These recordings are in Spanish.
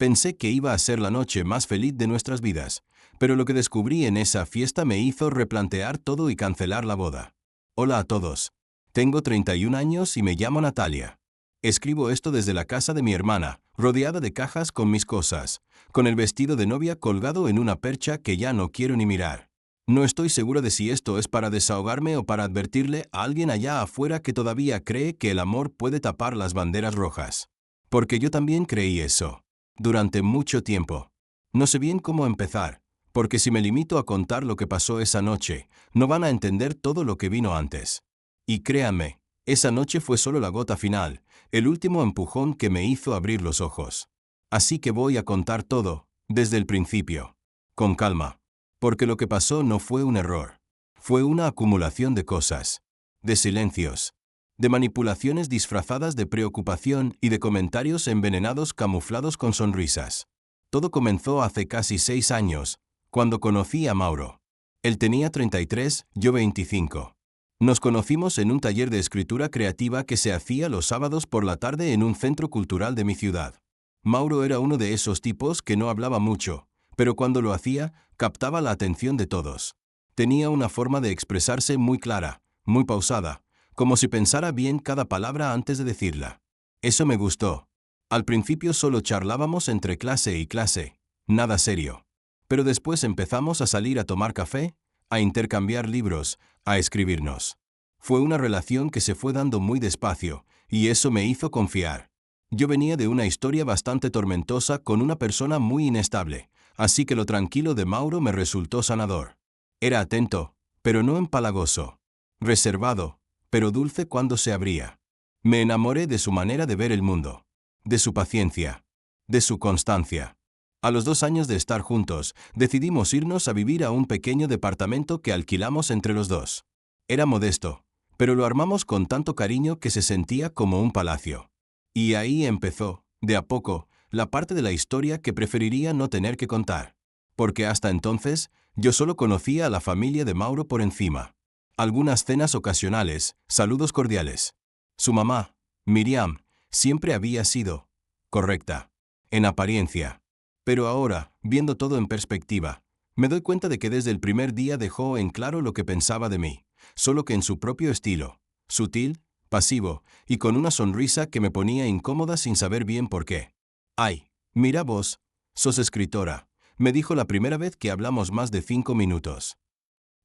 Pensé que iba a ser la noche más feliz de nuestras vidas, pero lo que descubrí en esa fiesta me hizo replantear todo y cancelar la boda. Hola a todos. Tengo 31 años y me llamo Natalia. Escribo esto desde la casa de mi hermana, rodeada de cajas con mis cosas, con el vestido de novia colgado en una percha que ya no quiero ni mirar. No estoy segura de si esto es para desahogarme o para advertirle a alguien allá afuera que todavía cree que el amor puede tapar las banderas rojas. Porque yo también creí eso. Durante mucho tiempo. No sé bien cómo empezar, porque si me limito a contar lo que pasó esa noche, no van a entender todo lo que vino antes. Y créanme, esa noche fue solo la gota final, el último empujón que me hizo abrir los ojos. Así que voy a contar todo, desde el principio. Con calma. Porque lo que pasó no fue un error. Fue una acumulación de cosas. De silencios. De manipulaciones disfrazadas de preocupación y de comentarios envenenados camuflados con sonrisas. Todo comenzó hace casi 6 años, cuando conocí a Mauro. Él tenía 33, yo 25. Nos conocimos en un taller de escritura creativa que se hacía los sábados por la tarde en un centro cultural de mi ciudad. Mauro era uno de esos tipos que no hablaba mucho, pero cuando lo hacía, captaba la atención de todos. Tenía una forma de expresarse muy clara, muy pausada, como si pensara bien cada palabra antes de decirla. Eso me gustó. Al principio solo charlábamos entre clase y clase, nada serio. Pero después empezamos a salir a tomar café, a intercambiar libros, a escribirnos. Fue una relación que se fue dando muy despacio, y eso me hizo confiar. Yo venía de una historia bastante tormentosa con una persona muy inestable, así que lo tranquilo de Mauro me resultó sanador. Era atento, pero no empalagoso. Reservado, pero dulce cuando se abría. Me enamoré de su manera de ver el mundo, de su paciencia, de su constancia. A los 2 años de estar juntos, decidimos irnos a vivir a un pequeño departamento que alquilamos entre los dos. Era modesto, pero lo armamos con tanto cariño que se sentía como un palacio. Y ahí empezó, de a poco, la parte de la historia que preferiría no tener que contar. Porque hasta entonces, yo solo conocía a la familia de Mauro por encima. Algunas cenas ocasionales, saludos cordiales. Su mamá, Miriam, siempre había sido correcta, en apariencia. Pero ahora, viendo todo en perspectiva, me doy cuenta de que desde el primer día dejó en claro lo que pensaba de mí, solo que en su propio estilo, sutil, pasivo, y con una sonrisa que me ponía incómoda sin saber bien por qué. Ay, mira vos, sos escritora, me dijo la primera vez que hablamos más de 5 minutos.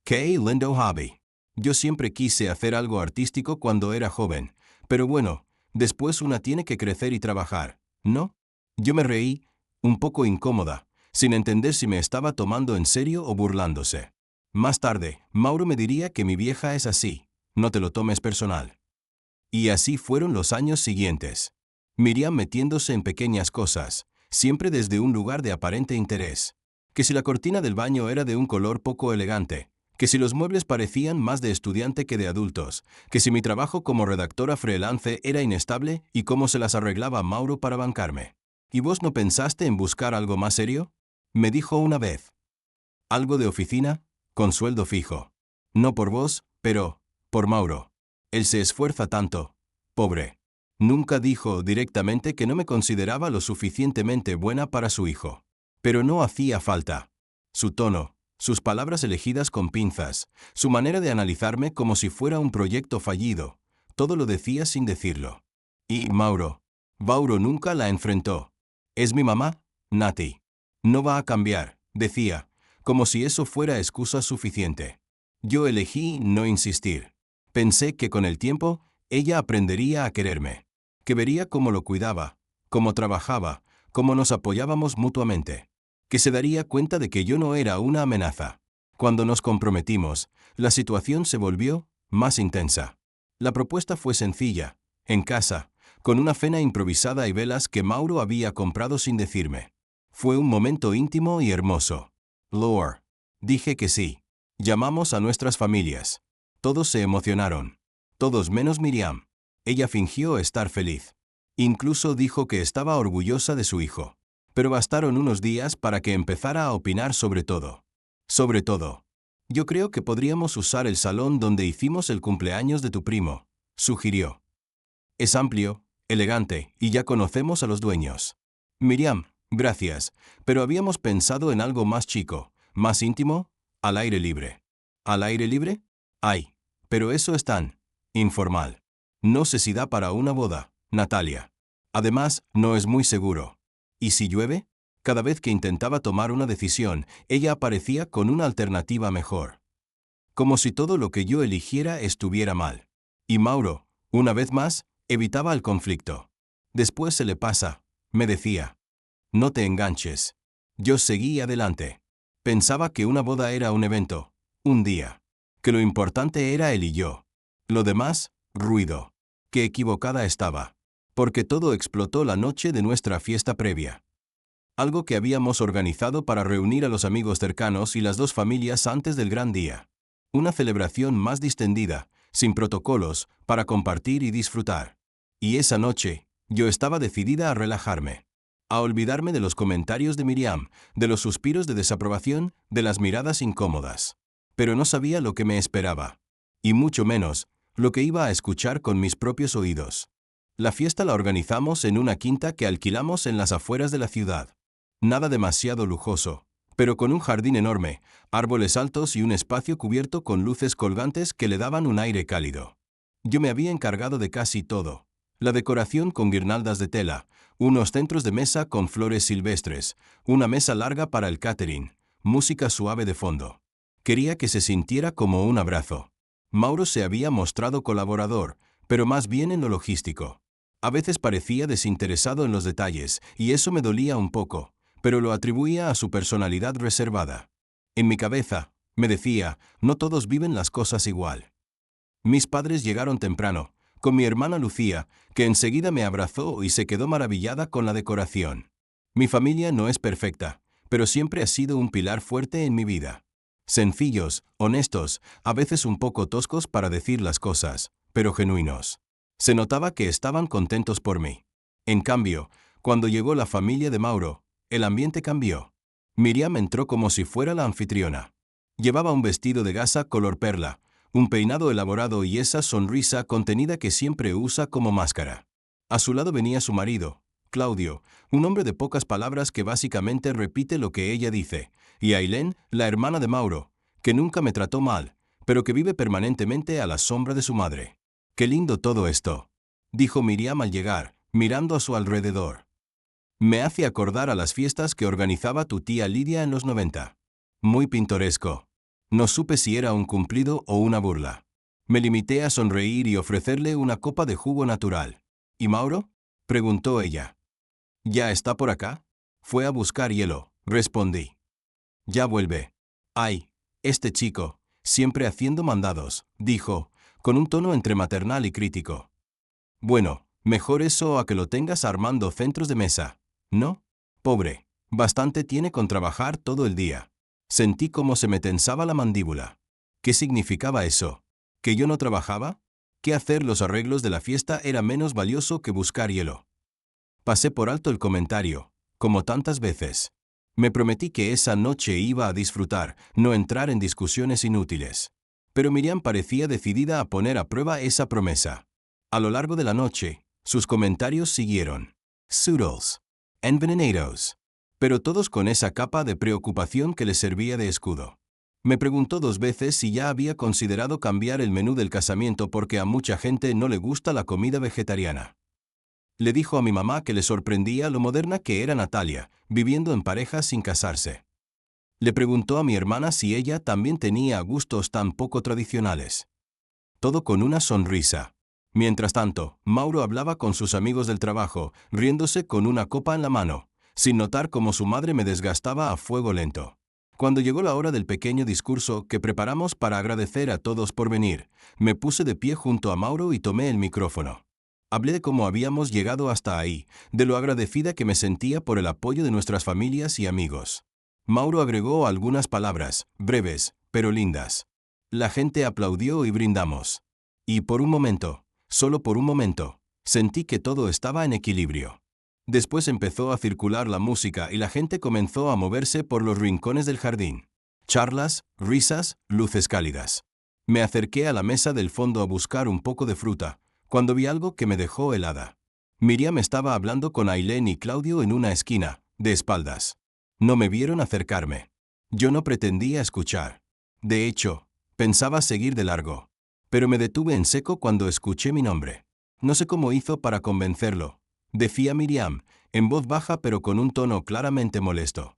¡Qué lindo hobby! Yo siempre quise hacer algo artístico cuando era joven, pero bueno, después una tiene que crecer y trabajar, ¿no? Yo me reí, un poco incómoda, sin entender si me estaba tomando en serio o burlándose. Más tarde, Mauro me diría que mi vieja es así, no te lo tomes personal. Y así fueron los años siguientes. Miriam metiéndose en pequeñas cosas, siempre desde un lugar de aparente interés. Que si la cortina del baño era de un color poco elegante, que si los muebles parecían más de estudiante que de adultos, que si mi trabajo como redactora freelance era inestable y cómo se las arreglaba Mauro para bancarme. ¿Y vos no pensaste en buscar algo más serio? Me dijo una vez. ¿Algo de oficina? Con sueldo fijo. No por vos, pero por Mauro. Él se esfuerza tanto. Pobre. Nunca dijo directamente que no me consideraba lo suficientemente buena para su hijo. Pero no hacía falta. Su tono, sus palabras elegidas con pinzas, su manera de analizarme como si fuera un proyecto fallido, todo lo decía sin decirlo. Y Mauro nunca la enfrentó. ¿Es mi mamá? Nati. No va a cambiar, decía, como si eso fuera excusa suficiente. Yo elegí no insistir. Pensé que con el tiempo, ella aprendería a quererme, que vería cómo lo cuidaba, cómo trabajaba, cómo nos apoyábamos mutuamente, que se daría cuenta de que yo no era una amenaza. Cuando nos comprometimos, la situación se volvió más intensa. La propuesta fue sencilla, en casa, con una cena improvisada y velas que Mauro había comprado sin decirme. Fue un momento íntimo y hermoso. Lore. Dije que sí. Llamamos a nuestras familias. Todos se emocionaron. Todos menos Miriam. Ella fingió estar feliz. Incluso dijo que estaba orgullosa de su hijo. Pero bastaron unos días para que empezara a opinar sobre todo. Sobre todo. Yo creo que podríamos usar el salón donde hicimos el cumpleaños de tu primo, sugirió. Es amplio, elegante, y ya conocemos a los dueños. Miriam, Gracias, pero habíamos pensado en algo más chico, más íntimo, al aire libre. ¿Al aire libre? Ay, pero eso es tan informal. No sé si da para una boda, Natalia. Además, no es muy seguro. ¿Y si llueve? Cada vez que intentaba tomar una decisión, ella aparecía con una alternativa mejor. Como si todo lo que yo eligiera estuviera mal. Y Mauro, una vez más, evitaba el conflicto. Después se le pasa, me decía. No te enganches. Yo seguí adelante. Pensaba que una boda era un evento, un día. Que lo importante era él y yo. Lo demás, ruido. Qué equivocada estaba. Porque todo explotó la noche de nuestra fiesta previa. Algo que habíamos organizado para reunir a los amigos cercanos y las dos familias antes del gran día. Una celebración más distendida, sin protocolos, para compartir y disfrutar. Y esa noche, yo estaba decidida a relajarme. A olvidarme de los comentarios de Miriam, de los suspiros de desaprobación, de las miradas incómodas. Pero no sabía lo que me esperaba. Y mucho menos, lo que iba a escuchar con mis propios oídos. La fiesta la organizamos en una quinta que alquilamos en las afueras de la ciudad. Nada demasiado lujoso, pero con un jardín enorme, árboles altos y un espacio cubierto con luces colgantes que le daban un aire cálido. Yo me había encargado de casi todo. La decoración con guirnaldas de tela, unos centros de mesa con flores silvestres, una mesa larga para el catering, música suave de fondo. Quería que se sintiera como un abrazo. Mauro se había mostrado colaborador, pero más bien en lo logístico. A veces parecía desinteresado en los detalles, y eso me dolía un poco, pero lo atribuía a su personalidad reservada. En mi cabeza, me decía, no todos viven las cosas igual. Mis padres llegaron temprano, con mi hermana Lucía, que enseguida me abrazó y se quedó maravillada con la decoración. Mi familia no es perfecta, pero siempre ha sido un pilar fuerte en mi vida. Sencillos, honestos, a veces un poco toscos para decir las cosas, pero genuinos. Se notaba que estaban contentos por mí. En cambio, cuando llegó la familia de Mauro, el ambiente cambió. Miriam entró como si fuera la anfitriona. Llevaba un vestido de gasa color perla, un peinado elaborado y esa sonrisa contenida que siempre usa como máscara. A su lado venía su marido, Claudio, un hombre de pocas palabras que básicamente repite lo que ella dice, y Ailén, la hermana de Mauro, que nunca me trató mal, pero que vive permanentemente a la sombra de su madre. «Qué lindo todo esto», dijo Miriam al llegar, mirando a su alrededor. «Me hace acordar a las fiestas que organizaba tu tía Lidia en los 90. Muy pintoresco». No supe si era un cumplido o una burla. Me limité a sonreír y ofrecerle una copa de jugo natural. «¿Y Mauro?», preguntó ella. «¿Ya está por acá?». «Fue a buscar hielo», respondí. «Ya vuelve». «Ay, este chico, siempre haciendo mandados», dijo, con un tono entre maternal y crítico. «Bueno, mejor eso a que lo tengas armando centros de mesa, ¿no? Pobre, bastante tiene con trabajar todo el día». Sentí cómo se me tensaba la mandíbula. ¿Qué significaba eso? ¿Que yo no trabajaba? ¿Que hacer los arreglos de la fiesta era menos valioso que buscar hielo? Pasé por alto el comentario, como tantas veces. Me prometí que esa noche iba a disfrutar, no entrar en discusiones inútiles. Pero Miriam parecía decidida a poner a prueba esa promesa. A lo largo de la noche, sus comentarios siguieron. Zoodles. Envenenados. Pero todos con esa capa de preocupación que les servía de escudo. Me preguntó 2 veces si ya había considerado cambiar el menú del casamiento porque a mucha gente no le gusta la comida vegetariana. Le dijo a mi mamá que le sorprendía lo moderna que era Natalia, viviendo en pareja sin casarse. Le preguntó a mi hermana si ella también tenía gustos tan poco tradicionales. Todo con una sonrisa. Mientras tanto, Mauro hablaba con sus amigos del trabajo, riéndose con una copa en la mano, sin notar cómo su madre me desgastaba a fuego lento. Cuando llegó la hora del pequeño discurso que preparamos para agradecer a todos por venir, me puse de pie junto a Mauro y tomé el micrófono. Hablé de cómo habíamos llegado hasta ahí, de lo agradecida que me sentía por el apoyo de nuestras familias y amigos. Mauro agregó algunas palabras, breves, pero lindas. La gente aplaudió y brindamos. Y por un momento, solo por un momento, sentí que todo estaba en equilibrio. Después empezó a circular la música y la gente comenzó a moverse por los rincones del jardín. Charlas, risas, luces cálidas. Me acerqué a la mesa del fondo a buscar un poco de fruta, cuando vi algo que me dejó helada. Miriam estaba hablando con Ailén y Claudio en una esquina, de espaldas. No me vieron acercarme. Yo no pretendía escuchar. De hecho, pensaba seguir de largo. Pero me detuve en seco cuando escuché mi nombre. No sé cómo hizo para convencerlo, decía Miriam, en voz baja pero con un tono claramente molesto.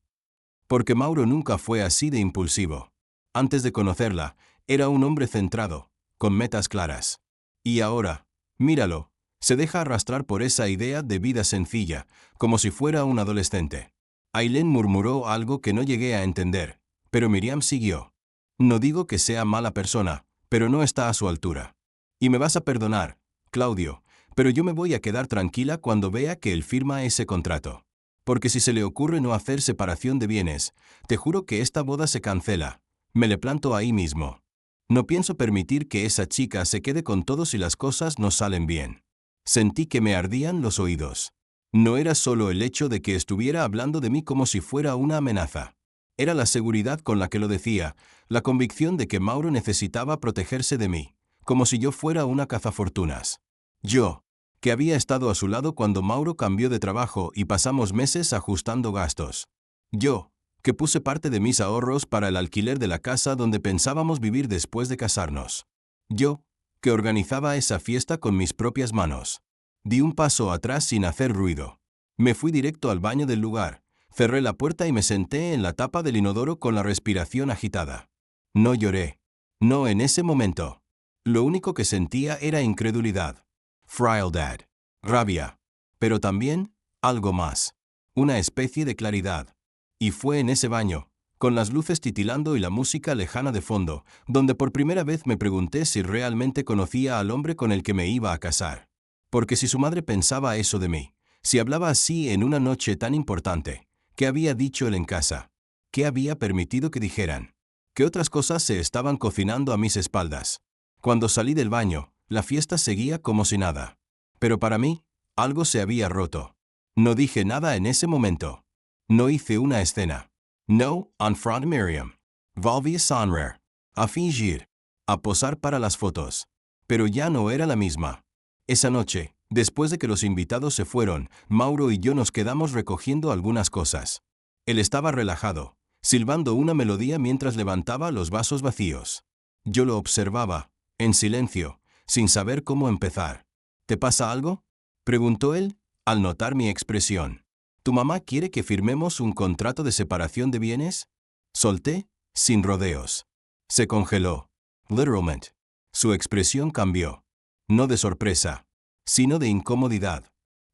Porque Mauro nunca fue así de impulsivo. Antes de conocerla, era un hombre centrado, con metas claras. Y ahora, míralo, se deja arrastrar por esa idea de vida sencilla, como si fuera un adolescente. Ailén murmuró algo que no llegué a entender, pero Miriam siguió. No digo que sea mala persona, pero no está a su altura. Y me vas a perdonar, Claudio, pero yo me voy a quedar tranquila cuando vea que él firma ese contrato. Porque si se le ocurre no hacer separación de bienes, te juro que esta boda se cancela. Me le planto ahí mismo. No pienso permitir que esa chica se quede con todo si las cosas no salen bien. Sentí que me ardían los oídos. No era solo el hecho de que estuviera hablando de mí como si fuera una amenaza. Era la seguridad con la que lo decía, la convicción de que Mauro necesitaba protegerse de mí, como si yo fuera una cazafortunas. Yo, que había estado a su lado cuando Mauro cambió de trabajo y pasamos meses ajustando gastos. Yo, que puse parte de mis ahorros para el alquiler de la casa donde pensábamos vivir después de casarnos. Yo, que organizaba esa fiesta con mis propias manos. Di un paso atrás sin hacer ruido. Me fui directo al baño del lugar, cerré la puerta y me senté en la tapa del inodoro con la respiración agitada. No lloré. No en ese momento. Lo único que sentía era incredulidad. Frialdad. Rabia. Pero también, algo más. Una especie de claridad. Y fue en ese baño, con las luces titilando y la música lejana de fondo, donde por primera vez me pregunté si realmente conocía al hombre con el que me iba a casar. Porque si su madre pensaba eso de mí, si hablaba así en una noche tan importante, ¿qué había dicho él en casa? ¿Qué había permitido que dijeran? ¿Qué otras cosas se estaban cocinando a mis espaldas? Cuando salí del baño, la fiesta seguía como si nada. Pero para mí, algo se había roto. No dije nada en ese momento. No hice una escena. No, en front de Miriam. Volví a sonreír, a fingir, a posar para las fotos. Pero ya no era la misma. Esa noche, después de que los invitados se fueron, Mauro y yo nos quedamos recogiendo algunas cosas. Él estaba relajado, silbando una melodía mientras levantaba los vasos vacíos. Yo lo observaba, en silencio, sin saber cómo empezar. ¿Te pasa algo?, preguntó él, al notar mi expresión. ¿Tu mamá quiere que firmemos un contrato de separación de bienes? Solté, sin rodeos. Se congeló. Literalmente. Su expresión cambió. No de sorpresa, sino de incomodidad.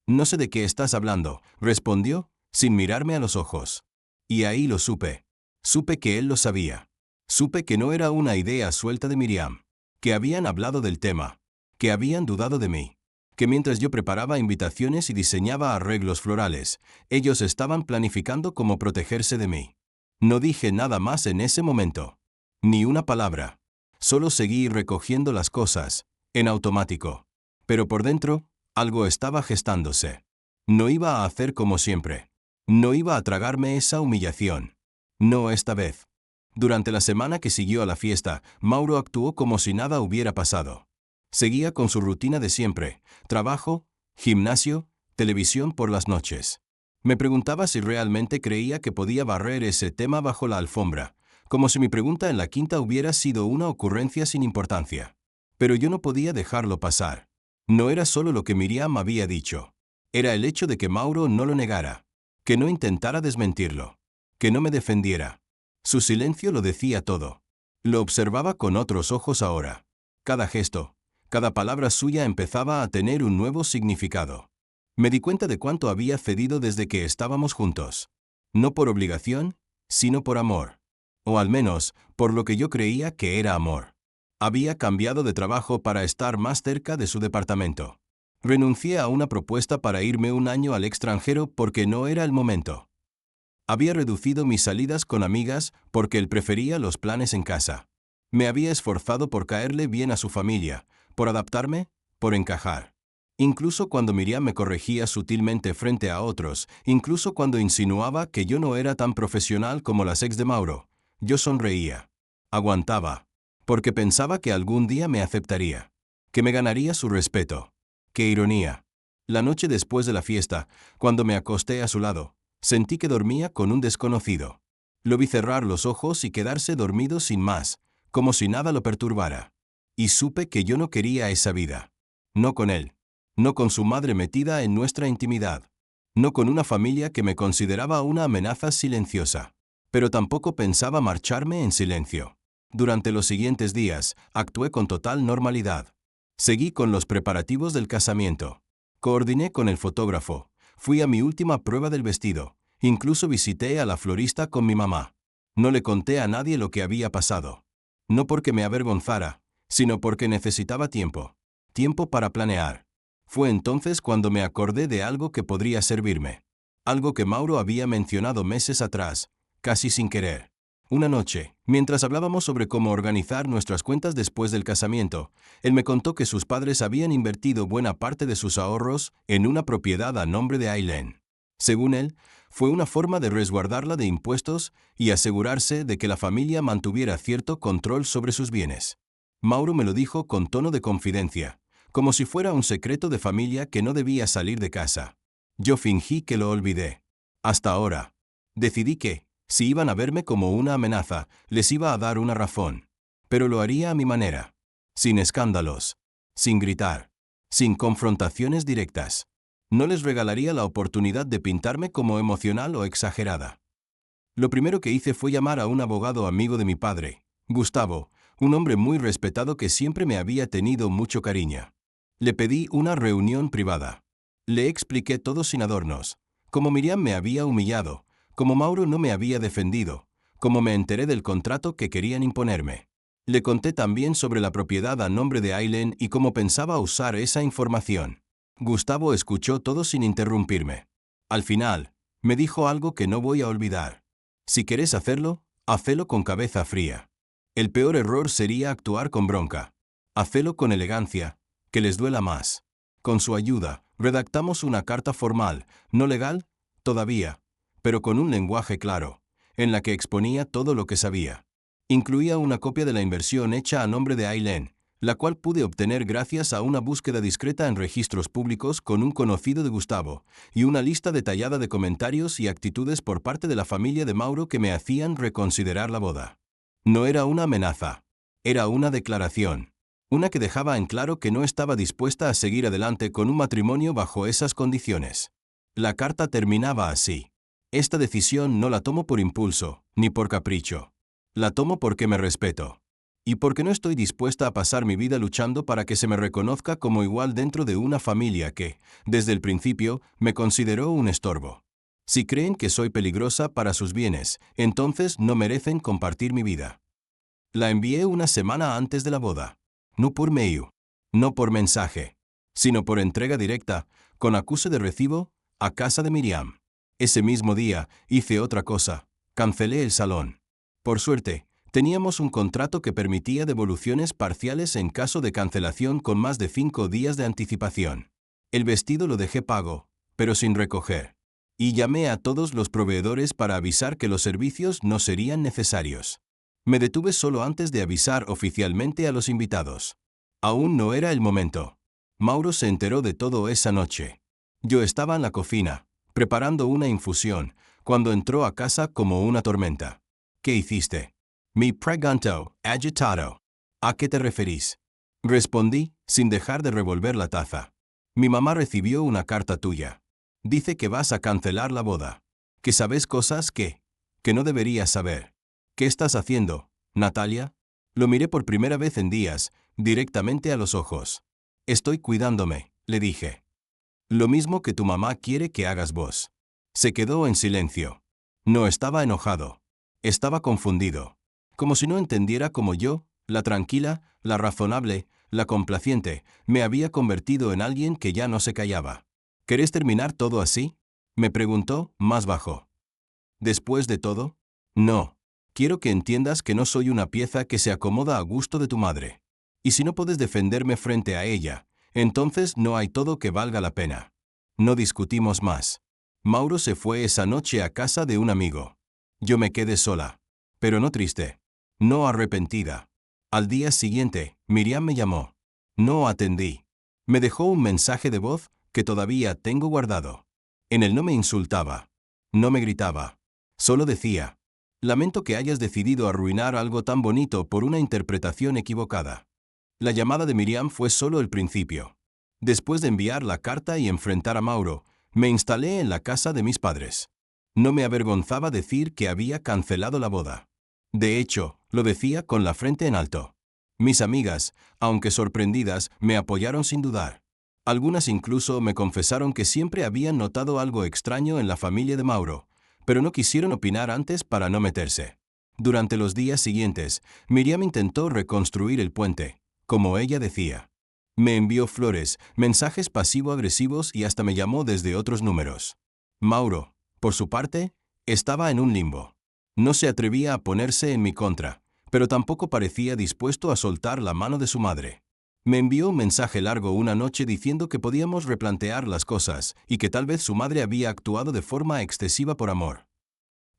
No sé de qué estás hablando, respondió, sin mirarme a los ojos. Y ahí lo supe. Supe que él lo sabía. Supe que no era una idea suelta de Miriam. Que habían hablado del tema. Que habían dudado de mí. Que mientras yo preparaba invitaciones y diseñaba arreglos florales, ellos estaban planificando cómo protegerse de mí. No dije nada más en ese momento. Ni una palabra. Solo seguí recogiendo las cosas, en automático. Pero por dentro, algo estaba gestándose. No iba a hacer como siempre. No iba a tragarme esa humillación. No esta vez. Durante la semana que siguió a la fiesta, Mauro actuó como si nada hubiera pasado. Seguía con su rutina de siempre, trabajo, gimnasio, televisión por las noches. Me preguntaba si realmente creía que podía barrer ese tema bajo la alfombra, como si mi pregunta en la quinta hubiera sido una ocurrencia sin importancia. Pero yo no podía dejarlo pasar. No era solo lo que Miriam había dicho. Era el hecho de que Mauro no lo negara, que no intentara desmentirlo, que no me defendiera. Su silencio lo decía todo. Lo observaba con otros ojos ahora. Cada gesto, cada palabra suya empezaba a tener un nuevo significado. Me di cuenta de cuánto había cedido desde que estábamos juntos. No por obligación, sino por amor. O al menos, por lo que yo creía que era amor. Había cambiado de trabajo para estar más cerca de su departamento. Renuncié a una propuesta para irme un año al extranjero porque no era el momento. Había reducido mis salidas con amigas porque él prefería los planes en casa. Me había esforzado por caerle bien a su familia, por adaptarme, por encajar. Incluso cuando Miriam me corregía sutilmente frente a otros, incluso cuando insinuaba que yo no era tan profesional como las ex de Mauro, yo sonreía. Aguantaba. Porque pensaba que algún día me aceptaría. Que me ganaría su respeto. ¡Qué ironía! La noche después de la fiesta, cuando me acosté a su lado, Sentí que dormía con un desconocido. Lo vi cerrar los ojos y quedarse dormido sin más, como si nada lo perturbara. Y supe que yo no quería esa vida. No con él. No con su madre metida en nuestra intimidad. No con una familia que me consideraba una amenaza silenciosa. Pero tampoco pensaba marcharme en silencio. Durante los siguientes días, actué con total normalidad. Seguí con los preparativos del casamiento. Coordiné con el fotógrafo. Fui a mi última prueba del vestido. Incluso visité a la florista con mi mamá. No le conté a nadie lo que había pasado. No porque me avergonzara, sino porque necesitaba tiempo. Tiempo para planear. Fue entonces cuando me acordé de algo que podría servirme. Algo que Mauro había mencionado meses atrás, casi sin querer. Una noche, mientras hablábamos sobre cómo organizar nuestras cuentas después del casamiento, él me contó que sus padres habían invertido buena parte de sus ahorros en una propiedad a nombre de Aileen. Según él, fue una forma de resguardarla de impuestos y asegurarse de que la familia mantuviera cierto control sobre sus bienes. Mauro me lo dijo con tono de confidencia, como si fuera un secreto de familia que no debía salir de casa. Yo fingí que lo olvidé. Hasta ahora. Decidí que, si iban a verme como una amenaza, les iba a dar una razón. Pero lo haría a mi manera. Sin escándalos. Sin gritar. Sin confrontaciones directas. No les regalaría la oportunidad de pintarme como emocional o exagerada. Lo primero que hice fue llamar a un abogado amigo de mi padre, Gustavo, un hombre muy respetado que siempre me había tenido mucho cariño. Le pedí una reunión privada. Le expliqué todo sin adornos, cómo Miriam me había humillado, cómo Mauro no me había defendido, cómo me enteré del contrato que querían imponerme. Le conté también sobre la propiedad a nombre de Aileen y cómo pensaba usar esa información. Gustavo escuchó todo sin interrumpirme. Al final, me dijo algo que no voy a olvidar. Si querés hacerlo, hacelo con cabeza fría. El peor error sería actuar con bronca. Hacelo con elegancia, que les duela más. Con su ayuda, redactamos una carta formal, no legal, todavía, pero con un lenguaje claro, en la que exponía todo lo que sabía. Incluía una copia de la inversión hecha a nombre de Aileen, la cual pude obtener gracias a una búsqueda discreta en registros públicos con un conocido de Gustavo, y una lista detallada de comentarios y actitudes por parte de la familia de Mauro que me hacían reconsiderar la boda. No era una amenaza, era una declaración, una que dejaba en claro que no estaba dispuesta a seguir adelante con un matrimonio bajo esas condiciones. La carta terminaba así. Esta decisión no la tomo por impulso, ni por capricho. La tomo porque me respeto. Y porque no estoy dispuesta a pasar mi vida luchando para que se me reconozca como igual dentro de una familia que, desde el principio, me consideró un estorbo. Si creen que soy peligrosa para sus bienes, entonces no merecen compartir mi vida. La envié una semana antes de la boda. No por mail, no por mensaje, sino por entrega directa, con acuse de recibo, a casa de Miriam. Ese mismo día hice otra cosa, cancelé el salón. Por suerte, teníamos un contrato que permitía devoluciones parciales en caso de cancelación con más de 5 días de anticipación. El vestido lo dejé pago, pero sin recoger. Y llamé a todos los proveedores para avisar que los servicios no serían necesarios. Me detuve solo antes de avisar oficialmente a los invitados. Aún no era el momento. Mauro se enteró de todo esa noche. Yo estaba en la cocina, preparando una infusión, cuando entró a casa como una tormenta. ¿Qué hiciste? Me preguntó, agitado. ¿A qué te referís? Respondí, sin dejar de revolver la taza. Mi mamá recibió una carta tuya. Dice que vas a cancelar la boda. Que sabes cosas que no deberías saber. ¿Qué estás haciendo, Natalia? Lo miré por primera vez en días, directamente a los ojos. Estoy cuidándome, le dije. Lo mismo que tu mamá quiere que hagas vos. Se quedó en silencio. No estaba enojado. Estaba confundido. Como si no entendiera cómo yo, la tranquila, la razonable, la complaciente, me había convertido en alguien que ya no se callaba. ¿Querés terminar todo así? Me preguntó, más bajo. ¿Después de todo? No. Quiero que entiendas que no soy una pieza que se acomoda a gusto de tu madre. Y si no puedes defenderme frente a ella, entonces no hay todo que valga la pena. No discutimos más. Mauro se fue esa noche a casa de un amigo. Yo me quedé sola. Pero no triste. No arrepentida. Al día siguiente, Miriam me llamó. No atendí. Me dejó un mensaje de voz que todavía tengo guardado. En él no me insultaba. No me gritaba. Solo decía: lamento que hayas decidido arruinar algo tan bonito por una interpretación equivocada. La llamada de Miriam fue solo el principio. Después de enviar la carta y enfrentar a Mauro, me instalé en la casa de mis padres. No me avergonzaba decir que había cancelado la boda. De hecho, lo decía con la frente en alto. Mis amigas, aunque sorprendidas, me apoyaron sin dudar. Algunas incluso me confesaron que siempre habían notado algo extraño en la familia de Mauro, pero no quisieron opinar antes para no meterse. Durante los días siguientes, Miriam intentó reconstruir el puente, como ella decía. Me envió flores, mensajes pasivo-agresivos y hasta me llamó desde otros números. Mauro, por su parte, estaba en un limbo. No se atrevía a ponerse en mi contra, pero tampoco parecía dispuesto a soltar la mano de su madre. Me envió un mensaje largo una noche diciendo que podíamos replantear las cosas y que tal vez su madre había actuado de forma excesiva por amor.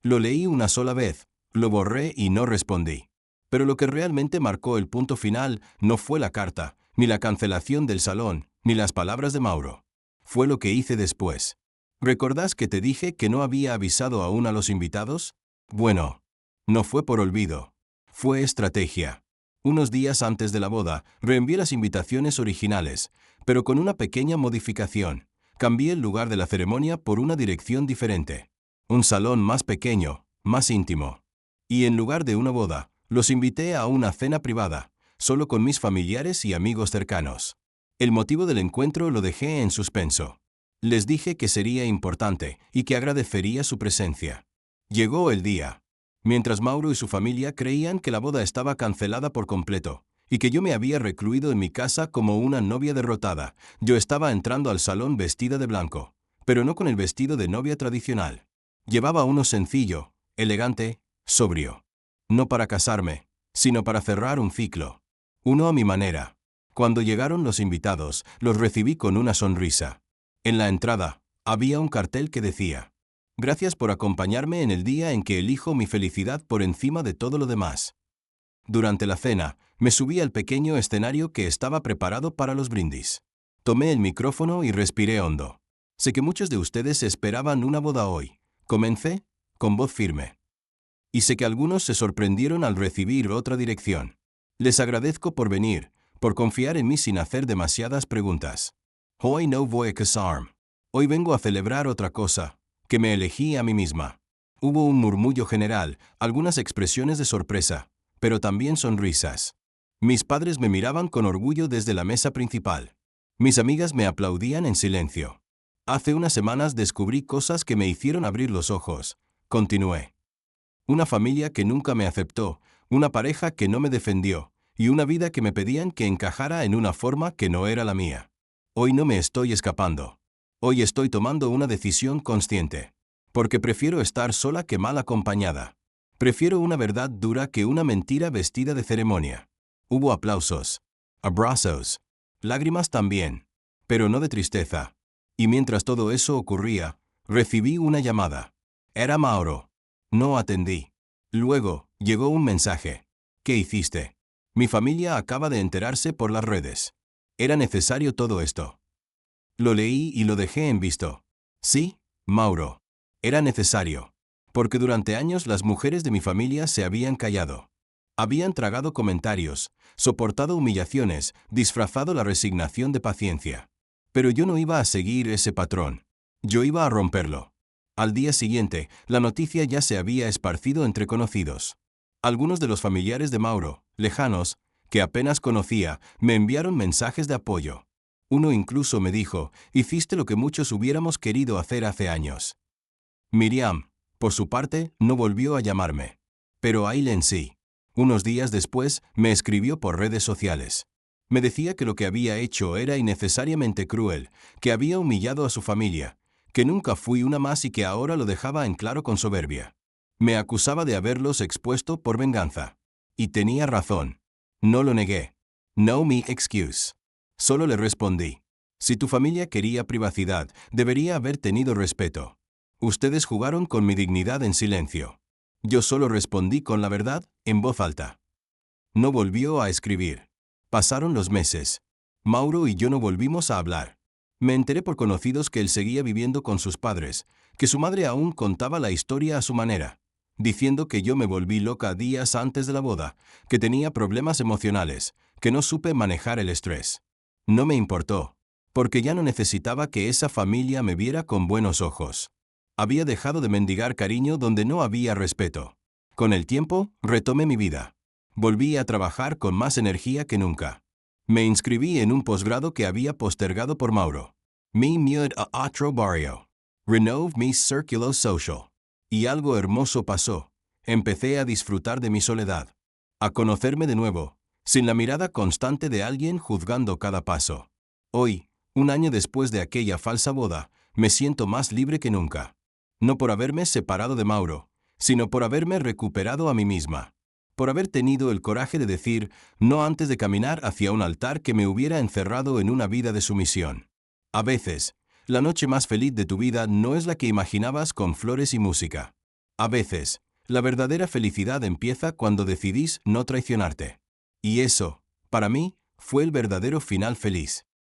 Lo leí una sola vez, lo borré y no respondí. Pero lo que realmente marcó el punto final no fue la carta, ni la cancelación del salón, ni las palabras de Mauro. Fue lo que hice después. ¿Recordás que te dije que no había avisado aún a los invitados? Bueno, no fue por olvido. Fue estrategia. Unos días antes de la boda, reenvié las invitaciones originales, pero con una pequeña modificación. Cambié el lugar de la ceremonia por una dirección diferente. Un salón más pequeño, más íntimo. Y en lugar de una boda, los invité a una cena privada, solo con mis familiares y amigos cercanos. El motivo del encuentro lo dejé en suspenso. Les dije que sería importante y que agradecería su presencia. Llegó el día. Mientras Mauro y su familia creían que la boda estaba cancelada por completo y que yo me había recluido en mi casa como una novia derrotada, yo estaba entrando al salón vestida de blanco, pero no con el vestido de novia tradicional. Llevaba uno sencillo, elegante, sobrio. No para casarme, sino para cerrar un ciclo. Uno a mi manera. Cuando llegaron los invitados, los recibí con una sonrisa. En la entrada, había un cartel que decía: gracias por acompañarme en el día en que elijo mi felicidad por encima de todo lo demás. Durante la cena, me subí al pequeño escenario que estaba preparado para los brindis. Tomé el micrófono y respiré hondo. Sé que muchos de ustedes esperaban una boda hoy. Comencé, con voz firme. Y sé que algunos se sorprendieron al recibir otra dirección. Les agradezco por venir, por confiar en mí sin hacer demasiadas preguntas. Hoy no voy a casarme. Hoy vengo a celebrar otra cosa, que me elegí a mí misma. Hubo un murmullo general, algunas expresiones de sorpresa, pero también sonrisas. Mis padres me miraban con orgullo desde la mesa principal. Mis amigas me aplaudían en silencio. Hace unas semanas descubrí cosas que me hicieron abrir los ojos. Continué. Una familia que nunca me aceptó, una pareja que no me defendió, y una vida que me pedían que encajara en una forma que no era la mía. Hoy no me estoy escapando. Hoy estoy tomando una decisión consciente. Porque prefiero estar sola que mal acompañada. Prefiero una verdad dura que una mentira vestida de ceremonia. Hubo aplausos, abrazos, lágrimas también, pero no de tristeza. Y mientras todo eso ocurría, recibí una llamada. Era Mauro. No atendí. Luego, llegó un mensaje. ¿Qué hiciste? Mi familia acaba de enterarse por las redes. ¿Era necesario todo esto? Lo leí y lo dejé en visto. Sí, Mauro. Era necesario. Porque durante años las mujeres de mi familia se habían callado. Habían tragado comentarios, soportado humillaciones, disfrazado la resignación de paciencia. Pero yo no iba a seguir ese patrón. Yo iba a romperlo. Al día siguiente, la noticia ya se había esparcido entre conocidos. Algunos de los familiares de Mauro, lejanos, que apenas conocía, me enviaron mensajes de apoyo. Uno incluso me dijo: hiciste lo que muchos hubiéramos querido hacer hace años. Miriam, por su parte, no volvió a llamarme. Pero Aileen sí. Unos días después, me escribió por redes sociales. Me decía que lo que había hecho era innecesariamente cruel, que había humillado a su familia, que nunca fui una más y que ahora lo dejaba en claro con soberbia. Me acusaba de haberlos expuesto por venganza. Y tenía razón. No lo negué. No me excuse. Solo le respondí: si tu familia quería privacidad, debería haber tenido respeto. Ustedes jugaron con mi dignidad en silencio. Yo solo respondí con la verdad, en voz alta. No volvió a escribir. Pasaron los meses. Mauro y yo no volvimos a hablar. Me enteré por conocidos que él seguía viviendo con sus padres, que su madre aún contaba la historia a su manera, diciendo que yo me volví loca días antes de la boda, que tenía problemas emocionales, que no supe manejar el estrés. No me importó, porque ya no necesitaba que esa familia me viera con buenos ojos. Había dejado de mendigar cariño donde no había respeto. Con el tiempo, retomé mi vida. Volví a trabajar con más energía que nunca. Me inscribí en un posgrado que había postergado por Mauro. Mi mudé a otro barrio. Renové mi círculo social. Y algo hermoso pasó. Empecé a disfrutar de mi soledad. A conocerme de nuevo, sin la mirada constante de alguien juzgando cada paso. Hoy, un año después de aquella falsa boda, me siento más libre que nunca. No por haberme separado de Mauro, sino por haberme recuperado a mí misma. Por haber tenido el coraje de decir no antes de caminar hacia un altar que me hubiera encerrado en una vida de sumisión. A veces, la noche más feliz de tu vida no es la que imaginabas con flores y música. A veces, la verdadera felicidad empieza cuando decidís no traicionarte. Y eso, para mí, fue el verdadero final feliz.